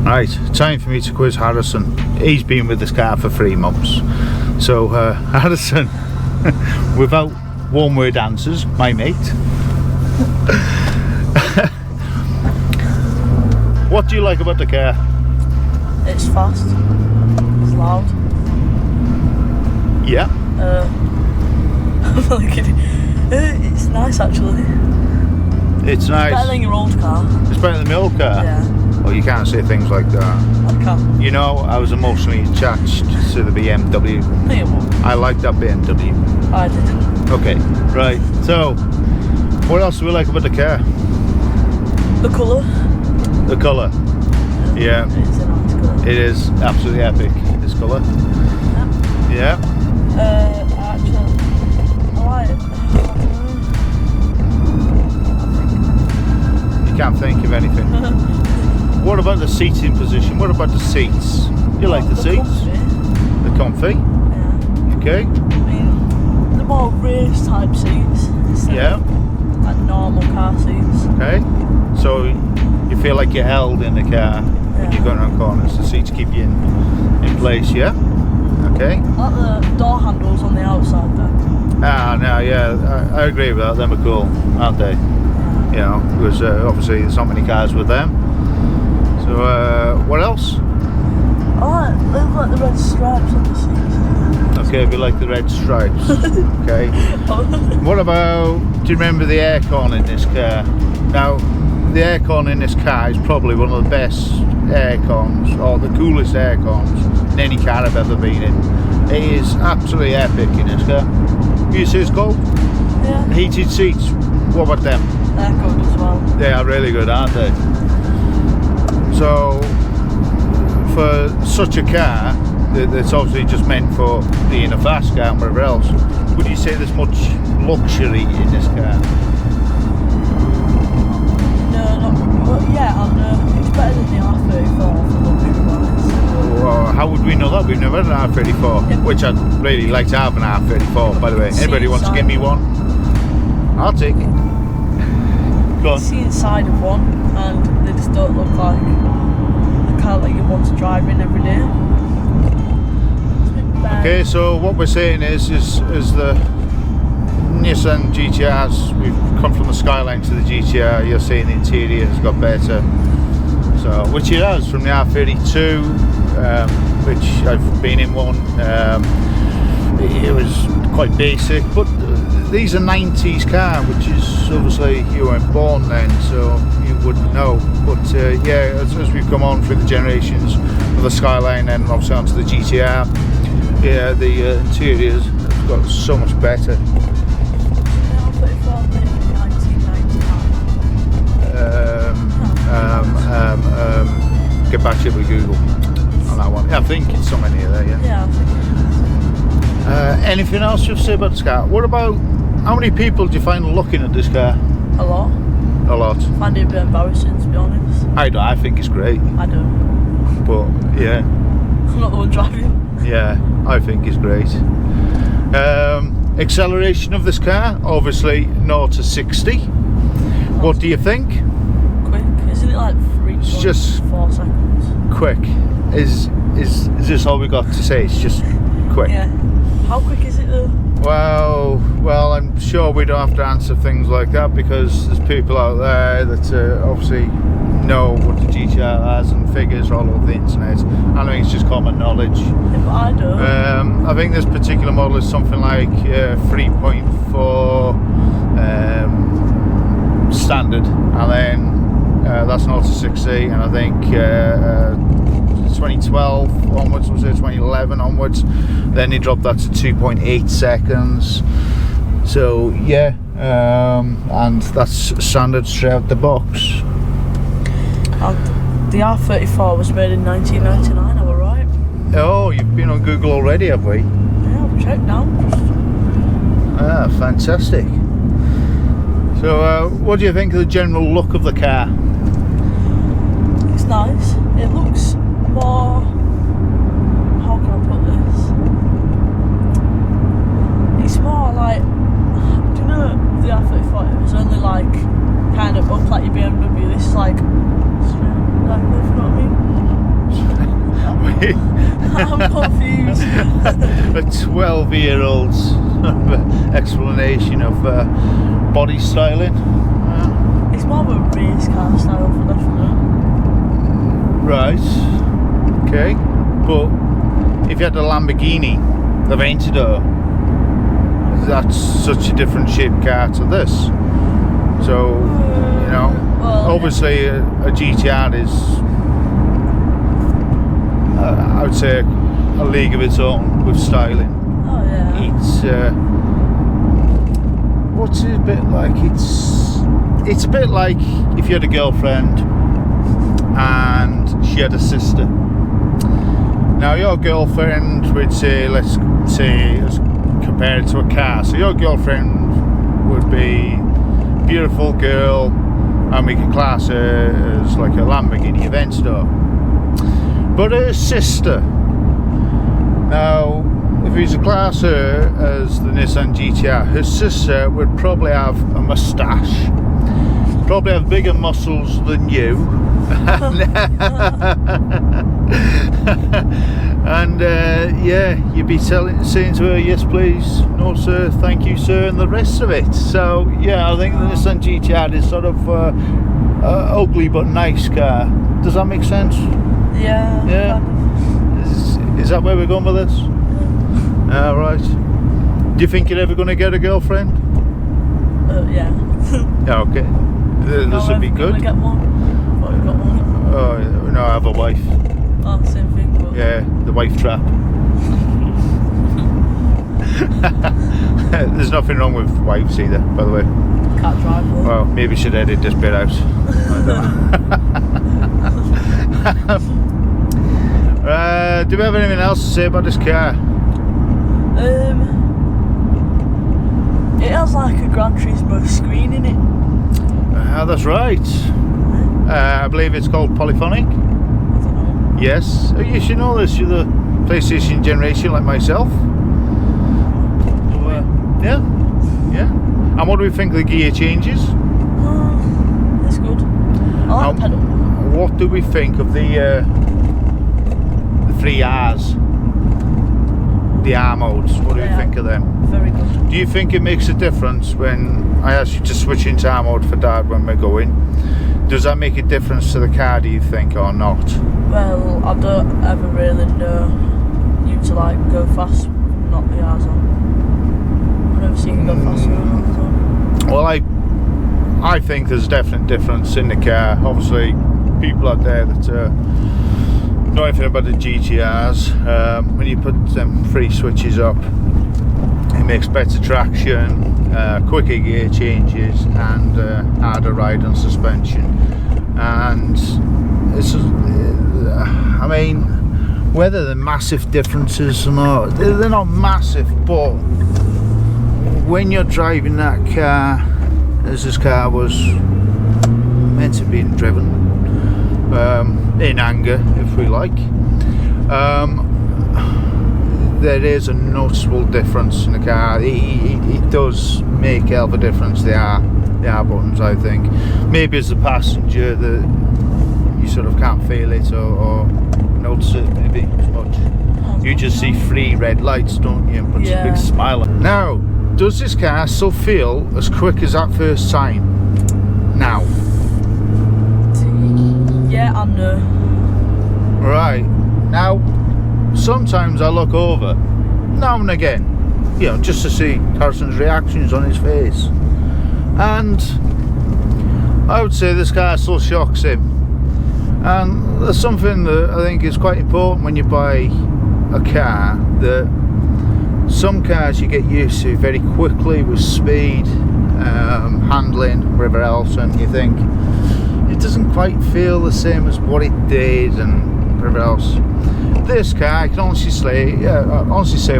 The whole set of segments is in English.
Right, time for me to quiz Harrison. He's been with this car for 3 months. So, Harrison, without one-word answers, my mate. What do you like about the car? It's fast. It's loud. Yeah. It's nice actually. It's nice. Better than your old car. It's better than my old car? Yeah. Well, you can't say things like that. I can't. You know, I was emotionally attached to the BMW. No, you won't. I like that BMW. I didn't. Okay, right. So, what else do we like about the car? The colour. The colour. Yeah. It's a nice colour. It is absolutely epic, this colour. Yeah. Yeah. Actually, I like it. You can't think of anything. What about the seating position? What about the seats? You like the seats? Comfy. They're comfy. Yeah. Okay. I mean, the more race type seats instead Yeah. of like normal car seats. Okay. So you feel like you're held in the car when you're going around corners. The seats keep you in place. Yeah. Okay. I like the door handles on the outside though. Ah, no, yeah, I agree with that. Them are cool, aren't they? You know, because obviously there's not many cars with them. So, what else? I like the red stripes on the seats. Okay, we like the red stripes. Okay. What about, do you remember the aircon in this car? Now, the aircon in this car is probably one of the best aircons, or the coolest aircons in any car I've ever been in. It is absolutely epic in this car. You see it's called? Yeah. Heated seats. What about them? They're good as well. They are really good, aren't they? So, for such a car that's obviously just meant for being a fast car and whatever else, would you say there's much luxury in this car? No, not. Well, yeah, and it's better than the R34 for luxury wise. Well, how would we know that? We've never had an R34, Yep. which I'd really like to have an R34, by the way. Anybody wants to give me one? I'll take it. Go on. See inside of one, and they just don't look like a car that you want to drive in every day. It's a bit bare. Okay, so what we're saying is the Nissan GTRs, we've come from the Skyline to the GTR, you're saying the interior has got better. So, which it has from the R32, which I've been in one. It was quite basic, but these are 90s car, which is obviously you weren't born then, so you wouldn't know. But yeah, as we've come on through the generations of the Skyline and obviously onto the GTR, yeah, the interiors have got so much better. The R34 made in 1999. Get back to you with Google on that one. Yeah, I think it's somewhere near there, yeah. Yeah, I think Anything else you'll say about this car? What about, how many people do you find looking at this car? a lot. A lot. I find it a bit embarrassing, to be honest. I think it's great, I don't. but yeah, I'm not the one driving. yeah, I think it's great. Acceleration of this car, obviously 0 to 60. What do you think? Quick, isn't it like 3.4 seconds? Quick. Is this all we got to say? It's just quick. Yeah. How quick is it though? Well, I'm sure we don't have to answer things like that because there's people out there that obviously know what the GTR has and figures all over the internet. I think it's just common knowledge. Yeah, but I don't. I think this particular model is something like 3.4 standard, and then that's 0 to 60, and I think 2012 onwards, was it 2011 onwards, then he dropped that to 2.8 seconds. So yeah, and that's standard straight out the box. The R34 was made in 1999, am I right? Oh, you've been on Google already, have we? Yeah, I've checked now. Ah, fantastic. So what do you think of the general look of the car? It's nice. It looks more, how can I put this? It's more like, do you know the R34, it was only like kind of up like your BMW, this is like straight, like, if you know what I mean? I'm confused. A 12-year-old's explanation of body styling. It's more of a race car style for definite. Right. Okay. But if you had a Lamborghini Aventador, that's such a different shaped car to this. So, you know, well, obviously a GTR is, I would say, a league of its own with styling. Oh yeah. It's what's it a bit like? It's a bit like if you had a girlfriend and she had a sister. Now your girlfriend would say, let's compare it to a car. So your girlfriend would be a beautiful girl, and we can class her as like a Lamborghini Aventador. But her sister, now if we was to class her as the Nissan Gtr, her sister would probably have a moustache, probably have bigger muscles than you. And yeah, you'd be saying to her, yes please, no sir, thank you sir, and the rest of it. So yeah, I think the Nissan GTR is sort of ugly but nice car. Does that make sense? Yeah. Yeah. Is that where we're going with this? Right. Do you think you're ever going to get a girlfriend? Yeah. Yeah, okay. This would be good. Gonna get one. What, you got one? Oh no, I have a wife. Oh, same thing. But Yeah, the wife trap. There's nothing wrong with wives either, by the way. Can't drive one. Well, maybe we should edit this bit out. I don't know. Do we have anything else to say about this car? It has like a Gran Turismo screen in it. That's right. I believe it's called Polyphonic. I don't know. Yes. Oh, you should know this. You're the PlayStation generation like myself. So, yeah. Yeah. And what do we think of the gear changes? It's good. I like the pedal. What do we think of the 3 R's? The R modes. What do you think of them? Very good. Do you think it makes a difference when I ask you to switch into R mode for Dad when we're going? Does that make a difference to the car, do you think, or not? Well, I don't ever really know you to like go fast, not the R's on. I've never seen you go faster than R's on. Well, I think there's a definite difference in the car. Obviously, people out there that know anything about the GTRs, when you put them 3 switches up, it makes better traction, quicker gear changes, and harder ride on suspension. And it's, I mean, whether they're massive differences or not, they're not massive, but when you're driving that car, as this car was meant to be driven, in anger, if we like, there is a noticeable difference in the car. It does make a hell of a difference, the R buttons, I think. Maybe as a passenger that you sort of can't feel it or notice it maybe as much. You just see 3 red lights, don't you, and puts a big smile on. Now, does this car still feel as quick as that first time? Now. Yeah and no. Right. Now, sometimes I look over, now and again, you know, just to see Harrison's reactions on his face. And I would say this car still shocks him. And there's something that I think is quite important when you buy a car, that some cars you get used to very quickly with speed, handling, whatever else, and you think it doesn't quite feel the same as what it did and whatever else. This car, I can honestly say,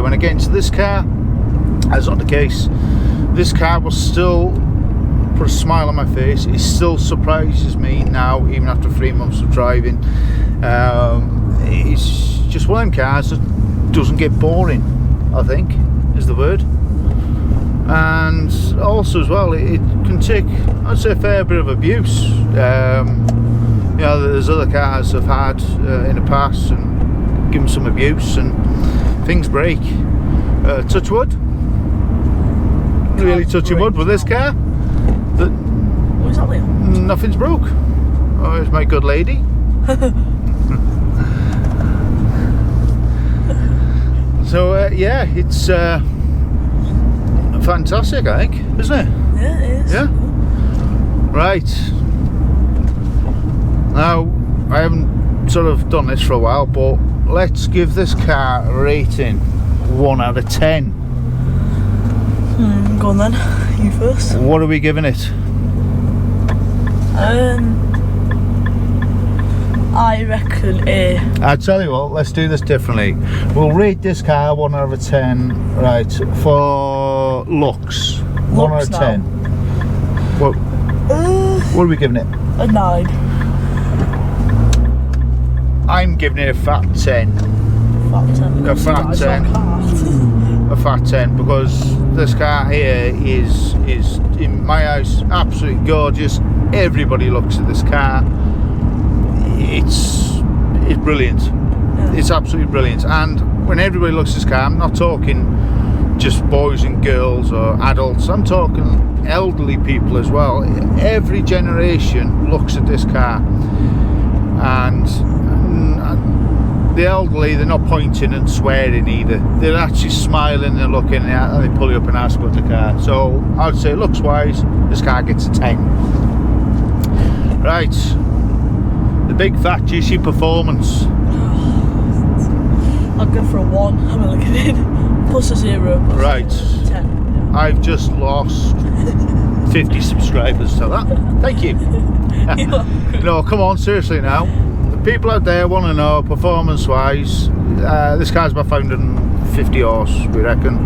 when I get into this car, that's not the case. This car will still put a smile on my face. It still surprises me now, even after 3 months of driving. It's just one of them cars that doesn't get boring, I think, is the word. And also as well, it can take, I'd say, a fair bit of abuse. You know, there's other cars I've had in the past and give them some abuse and things break. Touch wood. Really touching wood with this car. What is that, Liam? Nothing's broke. Oh, here's my good lady. So yeah, it's fantastic, I think, isn't it? Yeah, it is. Yeah. Right. Now, I haven't sort of done this for a while, but let's give this car a rating 1 out of 10. Go on then, you first. What are we giving it? I reckon A. I tell you what, let's do this differently. We'll rate this car 1 out of 10, right, for looks. 1 out of 10. What are we giving it? A 9. I'm giving it a fat 10. Fat 10. A fat 10. A fat 10, because this car here is in my eyes absolutely gorgeous. Everybody looks at this car. It's brilliant. Yeah. It's absolutely brilliant. And when everybody looks at this car, I'm not talking just boys and girls or adults, I'm talking elderly people as well. Every generation looks at this car, and the elderly, they're not pointing and swearing either. They're actually smiling and looking at, and they pull you up and ask about the car. So I'd say looks wise, this car gets a 10. Right, the big fat juicy performance. I'll go for a 1. I'm looking in. Plus a 0. Plus right. 10. I've just lost 50 subscribers to that. Thank you. No, come on, seriously now. The people out there want to know, performance-wise, this car's about 550 horse, we reckon,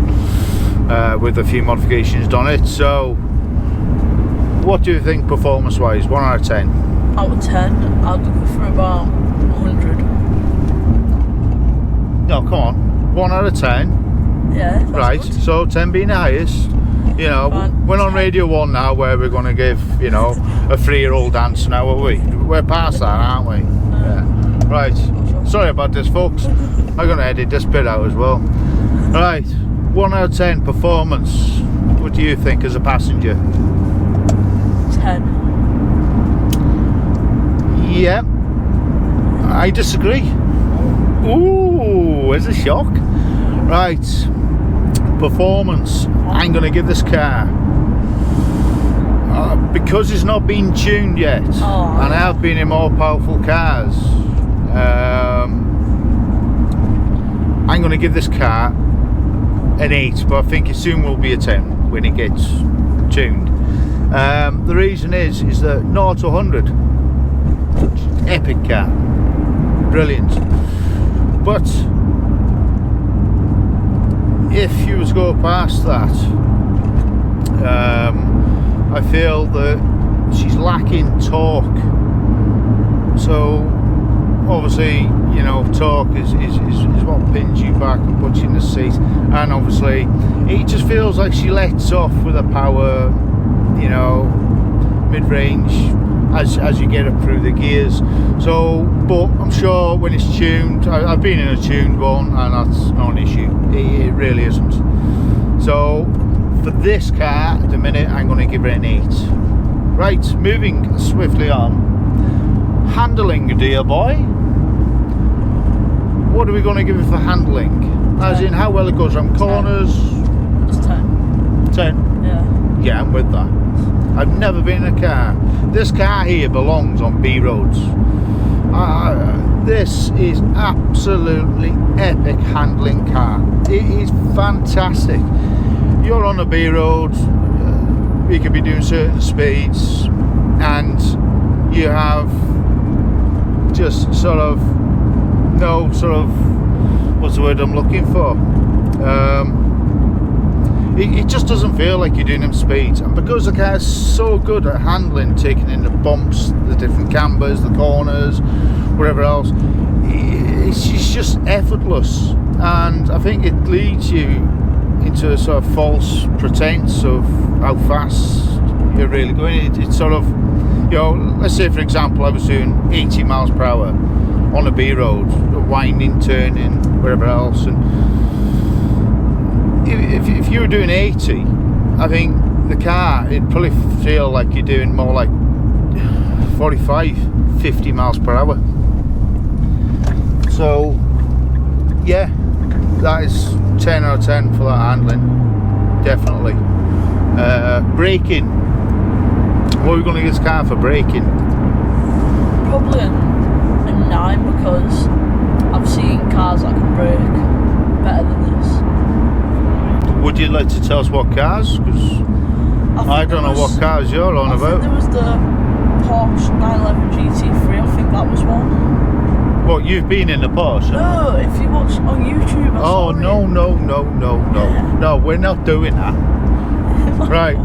with a few modifications done it. So, what do you think performance-wise? 1 out of 10? Out of 10, I'll go for about 100. No, come on. 1 out of 10. Yeah. That's right. Good. So 10 being the highest. You know, Fine. we're on Radio 1 now, where we're going to give, you know, a 3-year-old answer now, are we? We're past that, aren't we? Yeah. Right. Sorry about this, folks. I'm going to edit this bit out as well. Right. 1 out of 10 performance. What do you think as a passenger? 10. Yeah. I disagree. Ooh, there's a shock. Right. Performance. I'm going to give this car, because it's not been tuned yet, and I have been in more powerful cars, I'm going to give this car an 8, but I think it soon will be a 10 when it gets tuned. The reason is that 0 to 100, epic car, brilliant. But if you was to go past that, I feel that she's lacking torque. So obviously, you know, torque is what pins you back and puts you in the seat, and obviously it just feels like she lets off with her power, you know, mid-range as you get up through the gears. So, but I'm sure when it's tuned, I've been in a tuned one, and that's not an issue. It really isn't. So for this car at the minute, I'm going to give it an 8. Right, moving swiftly on. Handling, dear boy. What are we going to give it for handling? As in how well it goes around corners? It's 10. 10? Yeah. Yeah, I'm with that. I've never been in a car. This car here belongs on B roads. This is absolutely epic handling car. It is fantastic. You're on a B road, you could be doing certain speeds, and you have just sort of no sort of, what's the word I'm looking for? It just doesn't feel like you're doing them speeds, and because the car is so good at handling, taking in the bumps, the different cambers, the corners, whatever else, it's just effortless. And I think it leads you into a sort of false pretense of how fast you're really going. It's sort of, you know, let's say for example I was doing 80 miles per hour. on a B road, winding, turning, wherever else. And if you were doing 80, I think the car, it'd probably feel like you're doing more like 45, 50 miles per hour. So yeah, that is 10 out of 10 for that handling, definitely. Braking, what are we going to get this car for braking? Probably a 9, because I've seen cars that can brake better than this. Would you like to tell us what cars? Because I don't know what cars you're on about. There was the Porsche 911 GT3, I think that was one. What, you've been in the Porsche? No, if you watch on YouTube, I saw it. No, no, we're not doing that. Right,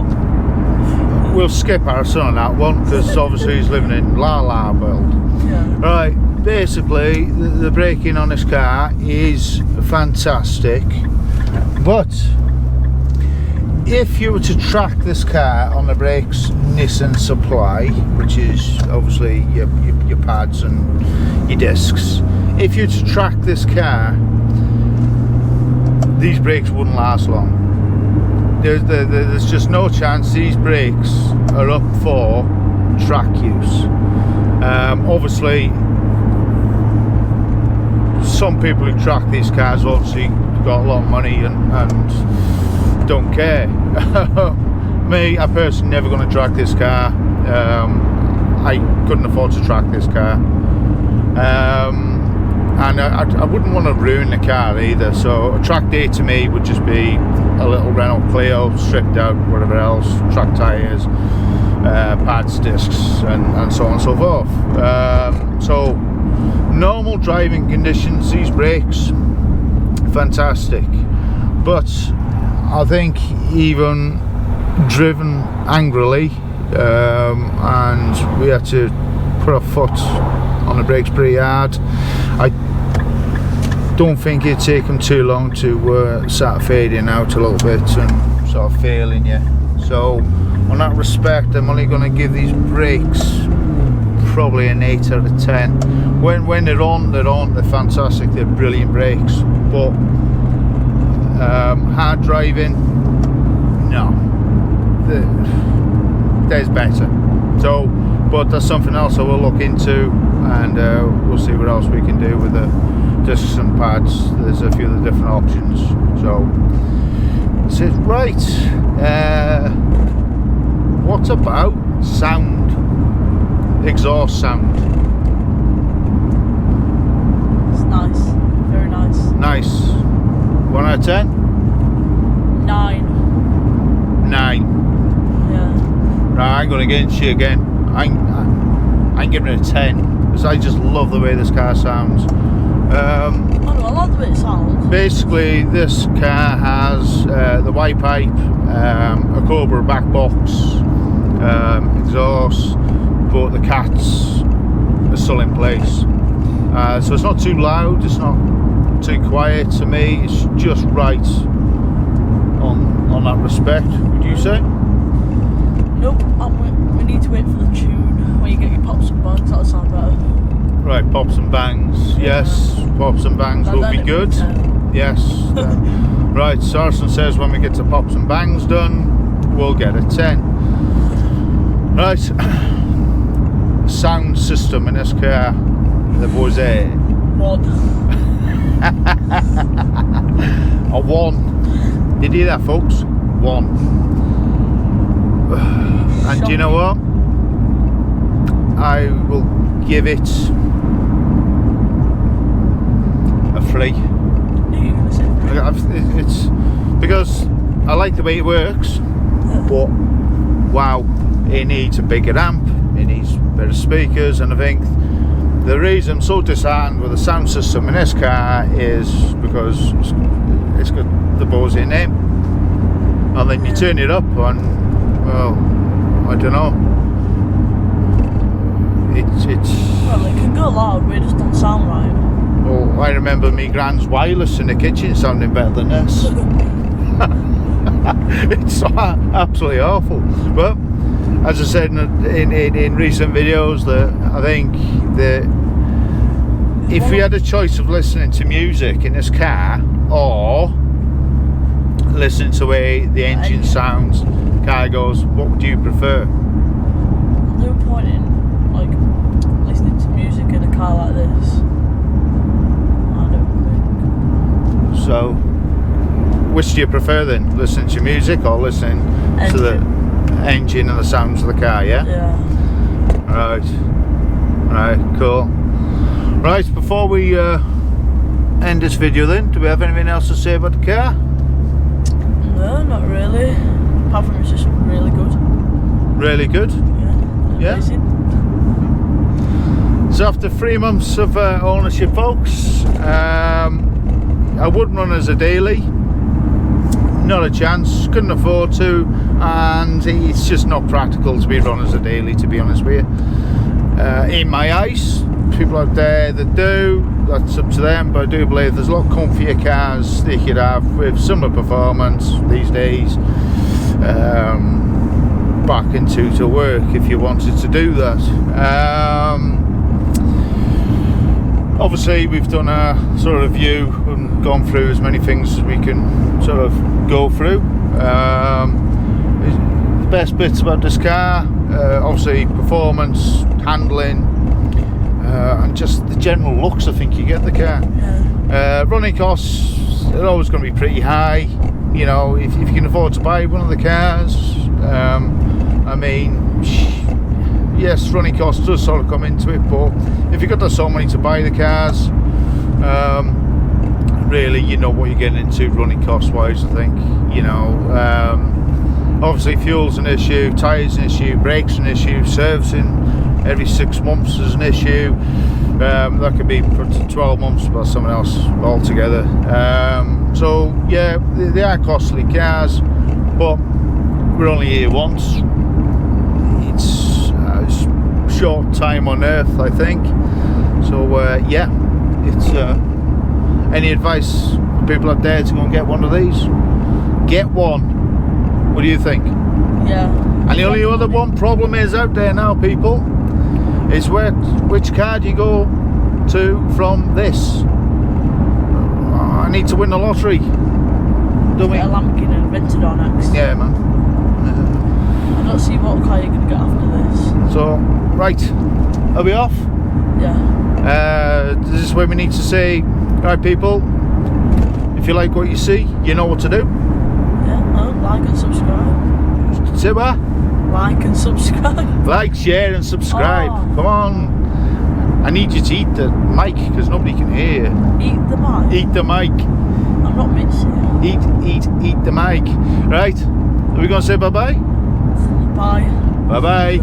we'll skip our son on that one, because obviously he's living in La La world. Yeah. Right, basically the braking on this car is fantastic, but if you were to track this car on the brakes Nissan supply, which is obviously your pads and your discs, if you were to track this car, these brakes wouldn't last long. There's just no chance these brakes are up for track use. Obviously, some people who track these cars obviously got a lot of money and don't care. Me, I personally never going to track this car. I couldn't afford to track this car, and I wouldn't want to ruin the car either. So a track day to me would just be a little Renault Clio, stripped out, whatever else, track tyres, pads, discs, and so on and so forth. So normal driving conditions, these brakes, fantastic. But I think even driven angrily, and we had to put our foot on the brakes pretty hard, I don't think it'd take them too long to start fading out a little bit and sort of failing you. So on that respect, I'm only going to give these brakes probably an 8 out of 10. When they're on, they're fantastic, they're brilliant brakes. But hard driving, no, there's better. So, but that's something else I will look into, and we'll see what else we can do with the discs and pads. There's a few of the different options. So that's it. Right, what about sound, exhaust sound? It's nice, very nice. Nice. 1 out of 10? 9. 9. Yeah. Right, I'm going against you again. I'm giving it a 10, because I just love the way this car sounds. I like the way it sounds. Basically, this car has the white pipe, a Cobra back box, exhaust, but the cats are still in place. So it's not too loud, it's not too quiet. To me, it's just right on that respect, would you say? Nope, we need to wait for the tune when you get your pops and bangs. That'll sound better. Right, pops and bangs. Yeah. Yes, pops and bangs will be good. Yes. Right, Sarson says when we get the pops and bangs done, we'll get a 10. Right, sound system in this car, the Bose. 1. A 1. Did you hear that, folks? 1. And do you know what? I will give it a 3. It's because I like the way it works, but wow, it needs a bigger amp, it needs better speakers, and I think the reason I'm so disheartened with the sound system in this car is because it's got the Bose name, and then you turn it up and, well, I don't know, it's well, it can go loud, but it just don't sound right. Well, I remember me grand's wireless in the kitchen sounding better than this. It's absolutely awful. But as I said in recent videos, that I think the if we had a choice of listening to music in this car or listening to the way the engine sounds, car goes, what would you prefer? No point in like listening to music in a car like this. I don't think. So, which do you prefer then? Listening to music or listening to the engine and the sounds of the car? Yeah. Yeah. Right, cool. Right, before we end this video then, do we have anything else to say about the car? No, not really. Apart from it's just really good. Really good? Yeah. Amazing. So after 3 months of ownership, folks, I would run as a daily. Not a chance, couldn't afford to, and it's just not practical to be run as a daily, to be honest with you. In my eyes, people out there that do, that's up to them, but I do believe there's a lot comfier cars they could have with similar performance these days back into to work if you wanted to do that. Obviously we've done a sort of review and gone through as many things as we can sort of go through. The best bits about this car, obviously performance, handling, and just the general looks I think you get the car. Yeah. Running costs are always going to be pretty high, you know, if you can afford to buy one of the cars. I mean, yes, running costs does sort of come into it, but if you've got the sort of money to buy the cars, really you know what you're getting into running cost wise, I think. You know, obviously fuel's an issue, tyres an issue, brakes an issue, servicing every 6 months is an issue. That could be for 12 months by someone else altogether. So yeah, they are costly cars, but we're only here once. It's a short time on earth, I think. So yeah, it's any advice for people out there to go and get one of these? Get one. What do you think? Yeah. And the only other one problem is out there now, people, is which car do you go to from this? I need to win the lottery. Don't we? Get a Lamborghini and Aventador next. Yeah, man. I don't see what car you're going to get after this. So, right, are we off? Yeah. This is where we need to say, right, people, if you like what you see, you know what to do. Yeah, well, like and subscribe. Say what? Like and subscribe. Like, share and subscribe. Oh. Come on. I need you to eat the mic because nobody can hear you. Eat the mic. Eat the mic. I'm not missing. Eat the mic. Right, are we going to say bye-bye? Bye. Bye-bye.